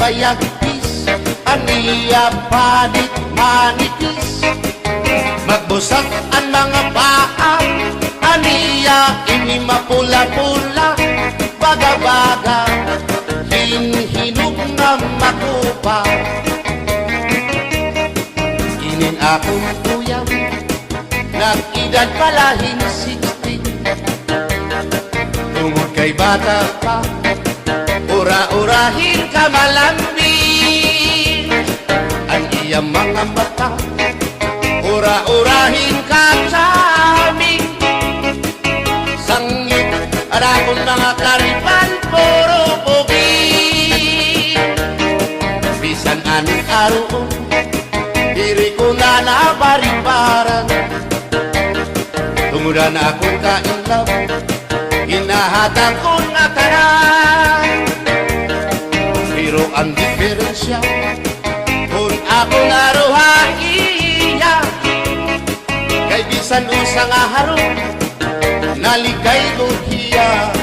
mayagpis, aniya panit manipis. Magbusag ang mga paa, aniya ini mapula-pula. Baga-baga, hinhinog na makupa. Inin akong kuyaw, nag-edad palahin 16. Tungod kay bata pa, ura-urahin ka malambing. Ang iyang mga mata, ura-urahin ka charming. Sangit ang akong mga karipan, puro pugi. Bisan anong araw, diri ko na nabaribaran. Tumudan akong kainlaw, hinahatang ko na tanan. Pero ang diferensya, kung ako naruhaiya, kay bisan usang aharong, naligay ko hiya.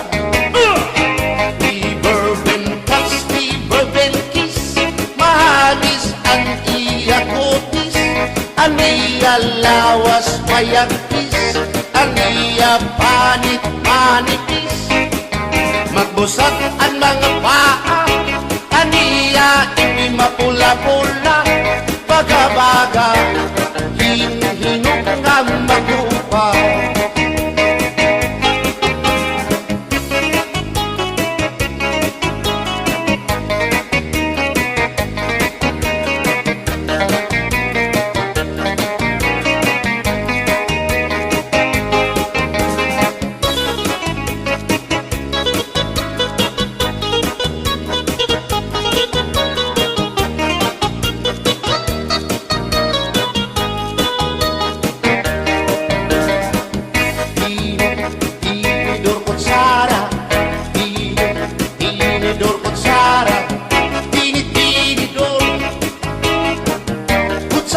Di verben kiss, mahagis ang iya kutis. Aniya lawas mayagpis, aniya panit manipis. Magbusag ang mga paa, aniya ini mapula-pula. Baga-baga, hinhinog nga magupa.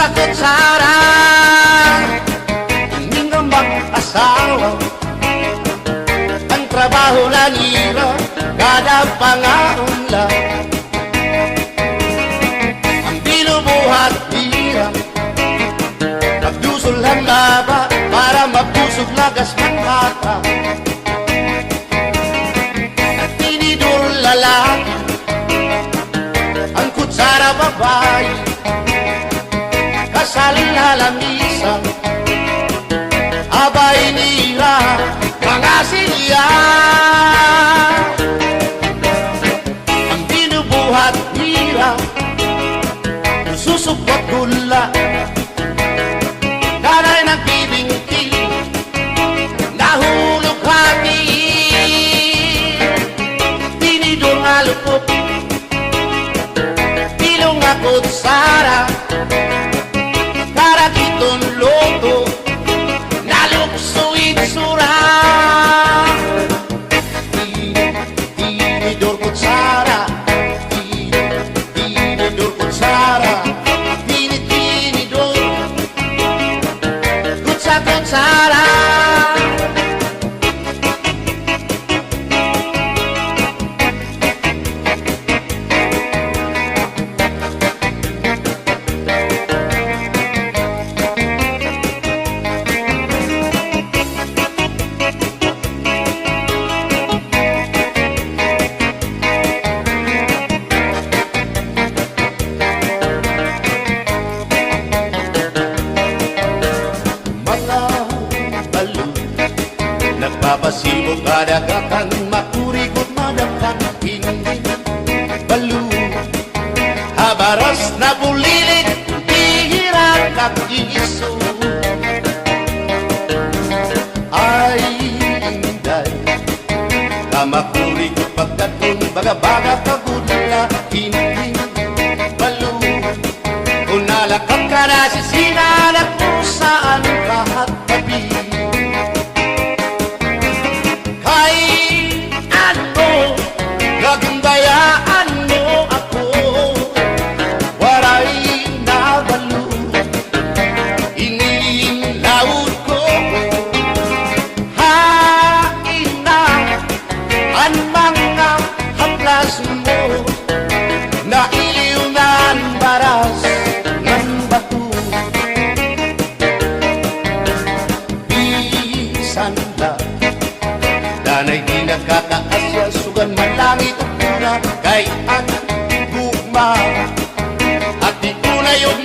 Kutsara, hindi nga mag-asawa. Ang trabaho na nila, kada pangaunla. Ang binubuhat nila, magdusol ang baba para mabusog lagas ng bata. Ang tinidor lalaki, ang kutsara babae. Kasaling lalamisan, abay nila mga silya. Ang binubuhat nila, susupot gula. Nanay nagbibingkil, nahulog hati. Tinidor nga lupot, ilong nga kutsara. Kitong loto, naluksuin sura. Tinidor kutsara, tinidor kutsara, tinidor kutsara. Nagpapasibog kadagatan, makurikot madampan, hindi balo. Habaras na bulilit, hihiran at iso. Ay, inday, kamakurikot pagkatun, baga-baga kagudla, hindi balo. Kung nalakap ka na sisinanak mo saan kahat tabi. Gagandayaan mo ako, waray na balo. Inilaud ko, hain na ang mga haplas mo na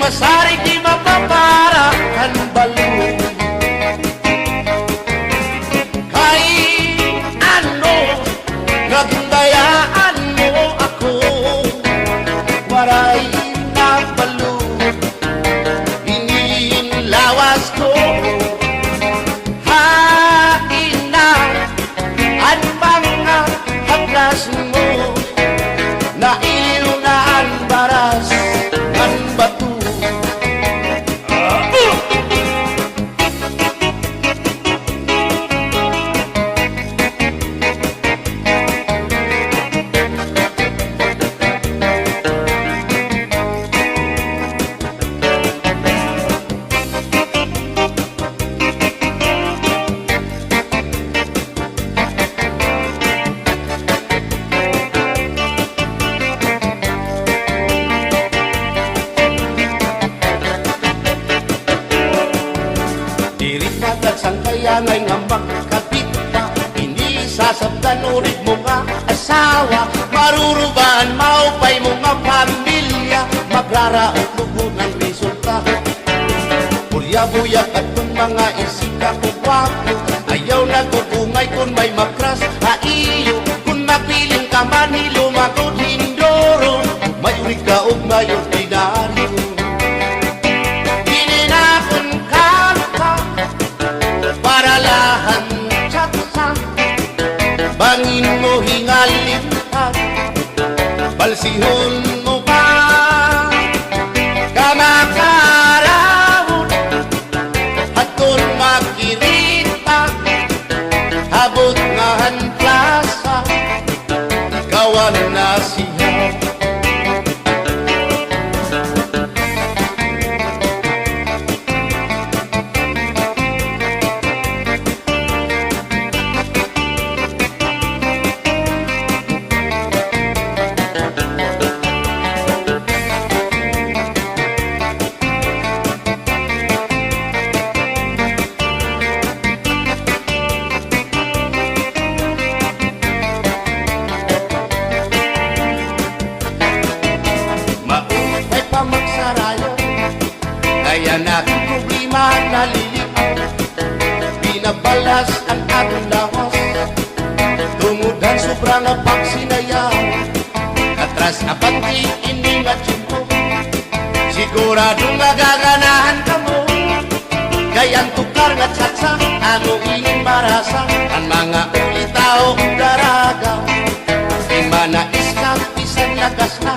masarig di mapapara kan balo. Kay ano nagdayaan mo ako, waray na balo inilawas ko. Hain na ang mga haplas mo, nailiw na ang baras ng bato. Sang kaya ngay nga magkapit ka, hindi sasabtan ulit mo nga asawa, marurubaan maupay mo nga pamilya, magraraot lugo ng resulta. Bulya-buyak at kung mga isika ko gwapo, ayaw nagugungay kung may makras haiyo, kung mapiling ka man hilumagod hindoro, may urig ka o may ordinaryo. Bangin mo hingalintan, balsihon mo pa, kamakarawon, at kung makirita, habot nga han plasa, kawan na siya. Kaya natin problema nalilipat, binabalas ang ating lawas, tumudan sobrang pagsinaya, katras apanti iningat mo, sigurado magaganahan ka mo, kayang tukar nga tsatsa, ano ingin marasa, ang mga ulitao daraga, ay manais kang isang lagas na,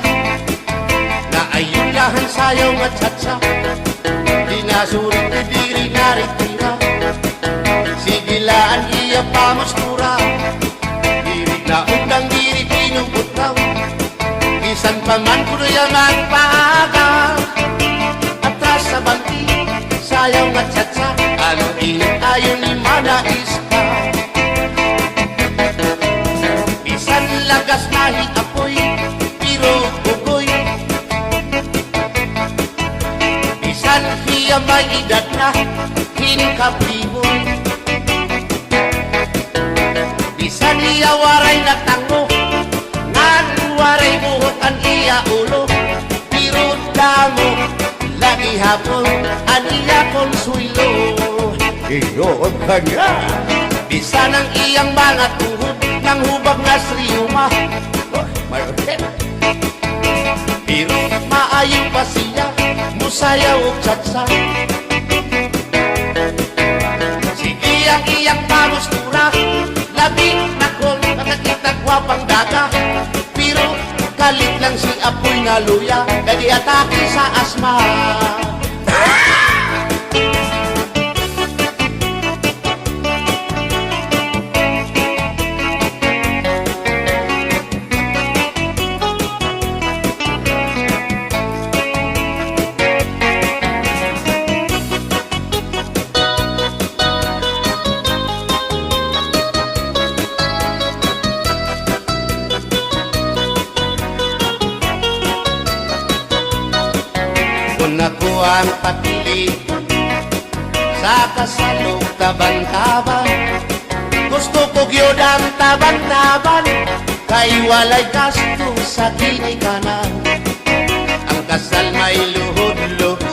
na ayunahan sayaw nga tsatsa, dinasurit na diri naritira, sigilaan iya pamustura, diri na undang diri pinubutaw, isan paman kuno yung magpaaga, atras sa banti, sayaw nga tsatsa, ano init ayon ni manais ka. Isan lagas nahi apoy, pero bugoy, isan hiya may edad na hinkapriboy, isan hiya waray na tango, ngan waray buhok ang iya ulo, pero damo lagi hapon ang iya konsuelo. Iyon ka nga, bisan ang iyang mga tuhod ng hubag na sriyuma, may otet, pero maayo pa siya, musayaw o tsatsa. Sige ang iyang pamustura, labi na kong nakakita gwapang daga, pero kalit lang si apoy nga luya, kadi atake sa asma. Ako ang patili sa kasalog taban-taban, gusto ko gyud ang taban-taban, kay walay gasto sa kinikanan. Ang kasal may luhod-luhod,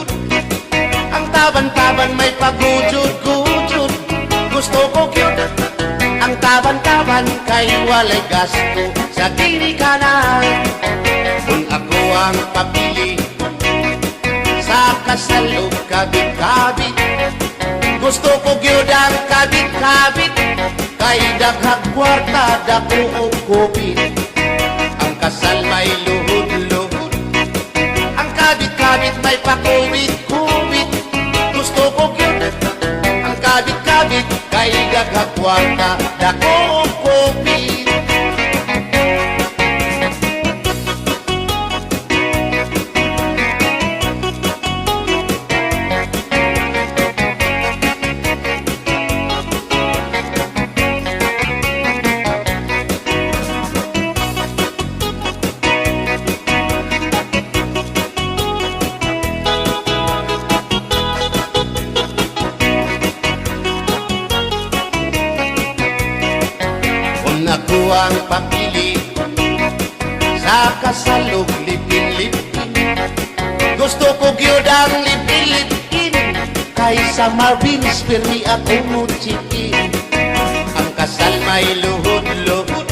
pagujud-gujud. Gusto ko cute, ang taban-taban kay walay gasto sa ginikanan. Kung ako ang papili sa kasalog kabit-kabit, gusto ko gyud ang kabit-kabit kay daghang kwarta dako og kupit. Ang kasal may luhod-luhod, ang kabit-kabit may pakubit-kubit. Gusto ko gyud ang kabit-kabit kay daghang kwarta dako og kupit. Ako ang papili sa kasalog lipin-lipin. Gusto ko gyud ang lipin-lipin kaysa Marvin's Permi ako mo chikin. Ang kasal may luhod-luhod,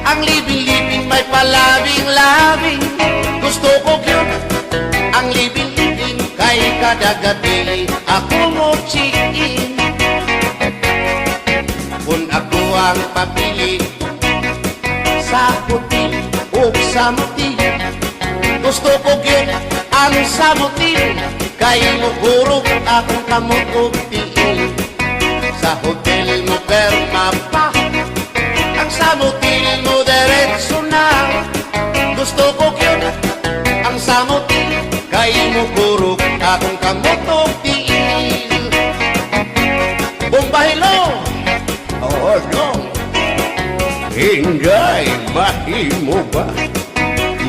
ang libin-libin may palabing-labing. Gusto ko gyud ang libin-libin kay kada gabi ako mo chikin. Kung ako ang papili sa puti o samuti, gusto ko gyud ang samuti kay mugurog akong kamot og tiil. Sa hotel mo perma pa, ang samuti mo diretso na. Gusto ko gyud ang samuti kay mugurog akong kamot og tiil. Bumbahilo! Oh no, Inday, mahimo ba?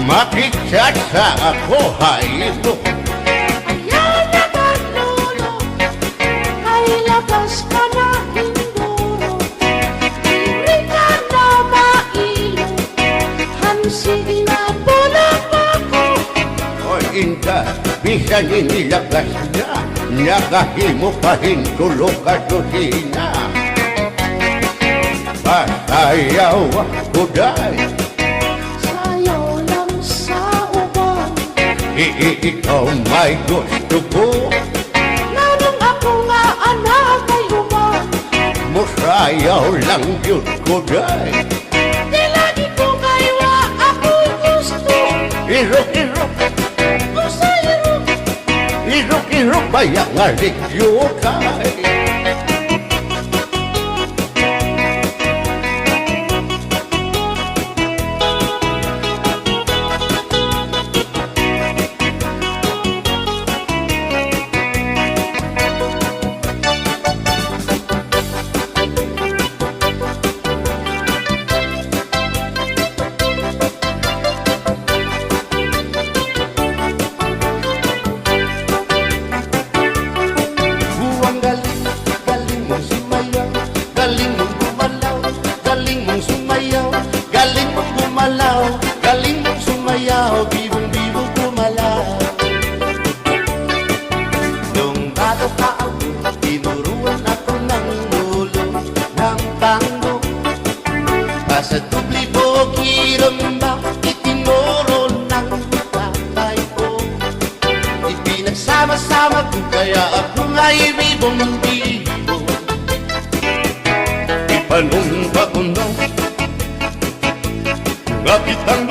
Makichat sa ako, haylo. Ayaw na kanolo, ay labas ka na hinduro. Hindi ka na mailo, hansig na bulang ako. O Inday, bisan inilagas na, nakahimo pa hintulog ka susina. Pasayaw ako day, Sayaw lang sa uban, ikaw may gusto ko. nanong ako nga anak ay uban. Musayaw lang yun ko day. Di lagi ko kaywa ako'y gusto. Irok-irok, Usay-irok, irok-irok, bayang aligyo kay. Galing mong sumayaw, bibong-bibong gumalaw. Nung bago pa ako, tinuruan ako ng ulo ng tango. Basta tubli po kiramba, itinuro ng tatay ko. Ipinagsama-sama ko kaya ako nga'y bibong-bibong. Ipanong ba ko na, kapitang